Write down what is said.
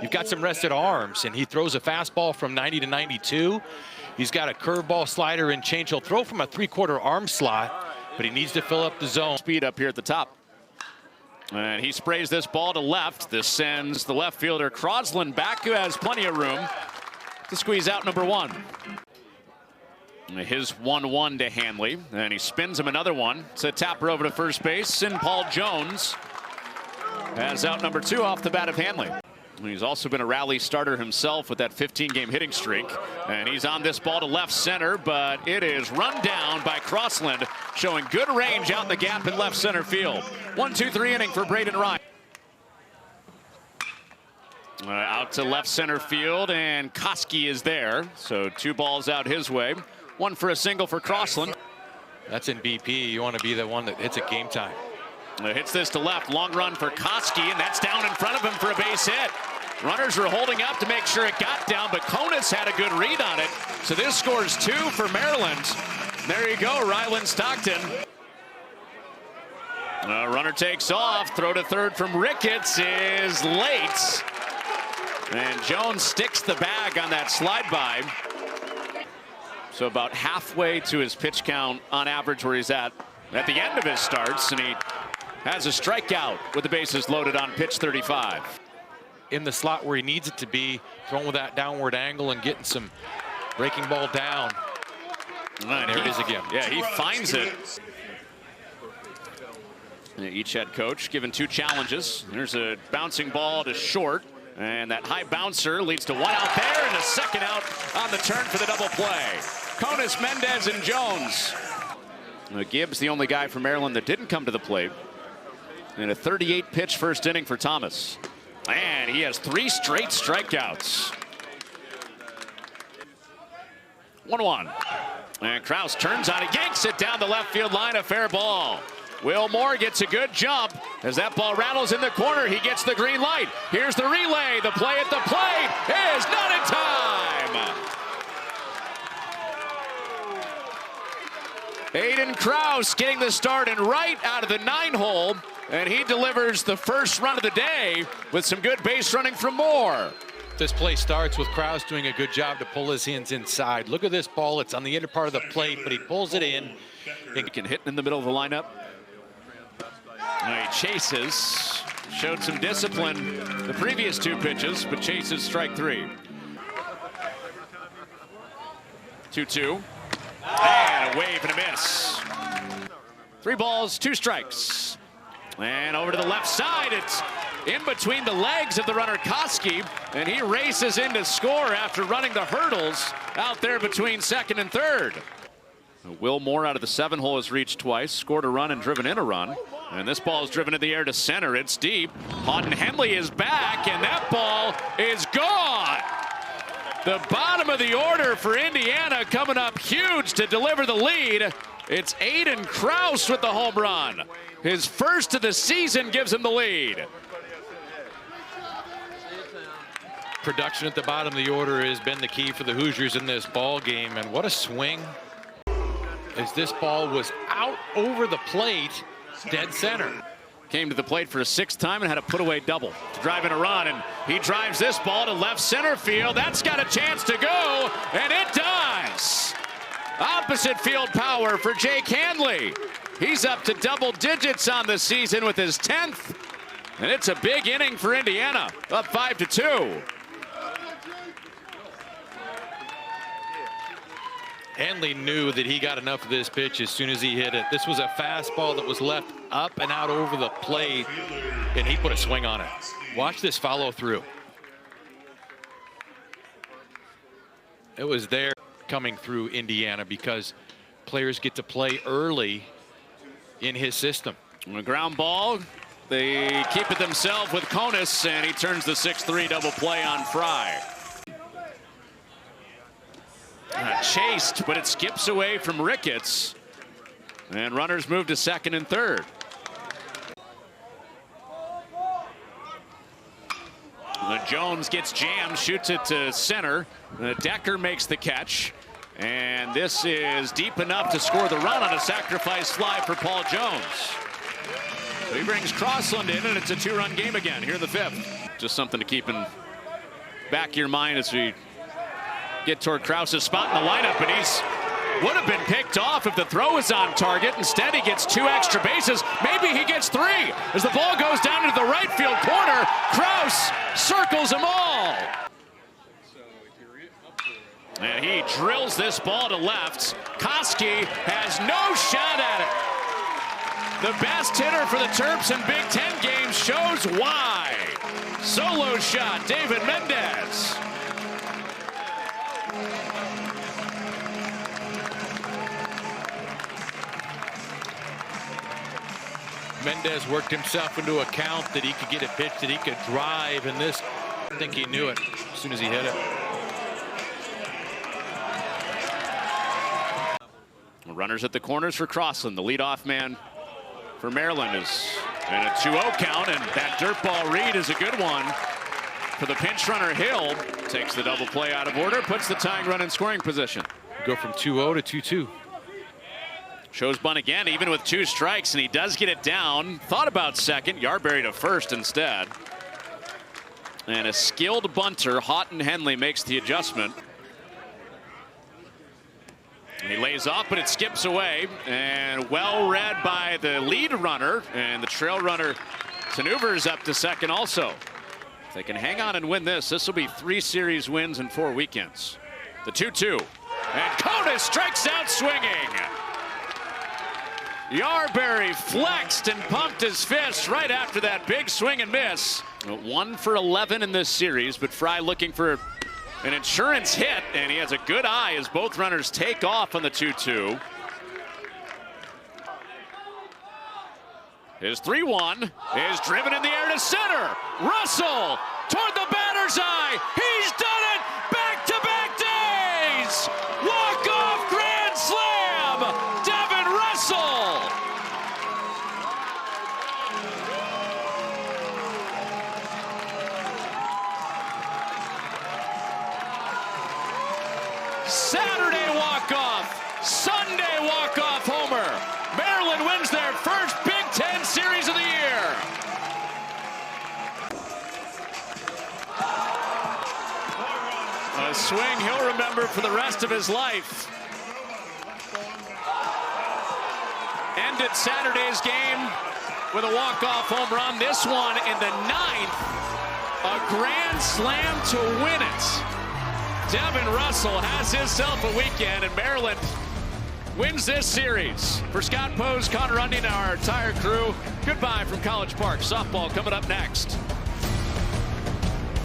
you've got some rested arms, and he throws a fastball from 90 to 92. He's got a curveball, slider, and change. He'll throw from a 3/4 arm slot, but he needs to fill up the zone. Speed up here at the top. And he sprays this ball to left. This sends the left fielder Crosland back, who has plenty of room to squeeze out number one. His 1-1 to Hanley, and he spins him another one. It's a tapper over to first base, and Paul Jones has out number two off the bat of Hanley. He's also been a rally starter himself with that 15-game hitting streak. And he's on this ball to left center, but it is run down by Crossland, showing good range out in the gap in left center field. 1-2-3 inning for Braden Ryan. Out to left center field, and Koski is there. So 2 balls out his way. 1 for a single for Crossland. That's in BP. You want to be the one that hits at game time. Hits this to left, long run for Koski, and that's down in front of him for a base hit. Runners were holding up to make sure it got down, but Konis had a good read on it. So this scores 2 for Maryland. There you go, Ryland Stockton. Runner takes off, throw to third from Ricketts is late. And Jones sticks the bag on that slide by. So about halfway to his pitch count on average where he's at the end of his starts, and he has a strikeout with the bases loaded on pitch 35. In the slot where he needs it to be, throwing with that downward angle and getting some breaking ball down. And there it is again. Yeah, he finds it. Each head coach given 2 challenges. There's a bouncing ball to short, and that high bouncer leads to 1 out there and a second out on the turn for the double play. Konis, Mendez, and Jones. Gibbs, the only guy from Maryland that didn't come to the plate. In a 38-pitch first inning for Thomas. And he has 3 straight strikeouts. 1-1. And Krause turns on it, yanks it down the left field line, a fair ball. Will Moore gets a good jump. As that ball rattles in the corner, he gets the green light. Here's the relay. The play at the plate is not in time. Aiden Krause getting the start and right out of the 9-hole. And he delivers the first run of the day with some good base running from Moore. This play starts with Krause doing a good job to pull his hands inside. Look at this ball. It's on the inner part of the plate, but he pulls it in. He can hit in the middle of the lineup. He chases. Showed some discipline the previous 2 pitches, but chases strike 3. 2-2. And a wave and a miss. 3 balls, 2 strikes. And over to the left side, it's in between the legs of the runner Koski, and he races in to score after running the hurdles out there between second and third. Will Moore out of the 7-hole has reached twice, scored a run and driven in a run. And this ball is driven in the air to center. It's deep. Houghton Henley is back, and that ball is gone. The bottom of the order for Indiana coming up huge to deliver the lead. It's Aiden Krause with the home run. His first of the season gives him the lead. Production at the bottom of the order has been the key for the Hoosiers in this ball game, and what a swing as this ball was out over the plate, dead center. Came to the plate for a 6th time and had a put-away double to drive in a run, and he drives this ball to left center field. That's got a chance to go, and it does. Opposite field power for Jake Hanley. He's up to double digits on the season with his 10th, and it's a big inning for Indiana, up 5-2. Hanley knew that he got enough of this pitch as soon as he hit it. This was a fastball that was left up and out over the plate, and he put a swing on it. Watch this follow through. It was there coming through Indiana because players get to play early in his system. On a ground ball, they keep it themselves with Konis, and he turns the 6-3 double play on Fry. Chased, but it skips away from Ricketts, and runners move to second and third. Jones gets jammed, shoots it to center. Decker makes the catch, and this is deep enough to score the run on a sacrifice fly for Paul Jones. So he brings Crossland in, and it's a 2-run game again here in the 5th. Just something to keep in back of your mind as we get toward Krause's spot in the lineup, and he's would have been picked off if the throw was on target. Instead, he gets 2 extra bases. Maybe he gets 3 as the ball goes down into the right field corner. Krause circles them all. And he drills this ball to left. Koski has no shot at it. The best hitter for the Terps in Big Ten games shows why. Solo shot, David Mendez. Mendez worked himself into a count that he could get a pitch that he could drive, and this, I think he knew it as soon as he hit it. Runners at the corners for Crossland. The leadoff man for Maryland is in a 2-0 count, and that dirt ball read is a good one for the pinch runner. Hill takes the double play out of order, puts the tying run in scoring position. Go from 2-0 to 2-2. Shows bunt again, even with 2 strikes, and he does get it down. Thought about second, Yarberry to first instead. And a skilled bunter, Houghton Henley, makes the adjustment. He lays off, but it skips away, and well read by the lead runner, and the trail runner maneuvers up to second also. If they can hang on and win this, this will be 3 series wins in 4 weekends. The 2-2, and Konis strikes out swinging. Yarberry flexed and pumped his fist right after that big swing and miss. 1 for 11 in this series, but Fry looking for an insurance hit, and he has a good eye as both runners take off on the 2-2. His 3-1 is driven in the air to center. Russell toward the batter's eye. He's done it! Back-to-back days! Walk-off grand slam! Devin Russell! Saturday walk-off, Sunday walk-off homer. Maryland wins their first Big Ten series of the year. A swing he'll remember for the rest of his life. Ended Saturday's game with a walk-off home run. This one in the 9th, a grand slam to win it. Devin Russell has himself a weekend, and Maryland wins this series. For Scott Pose, Connor Rundy, and our entire crew, goodbye from College Park. Softball coming up next.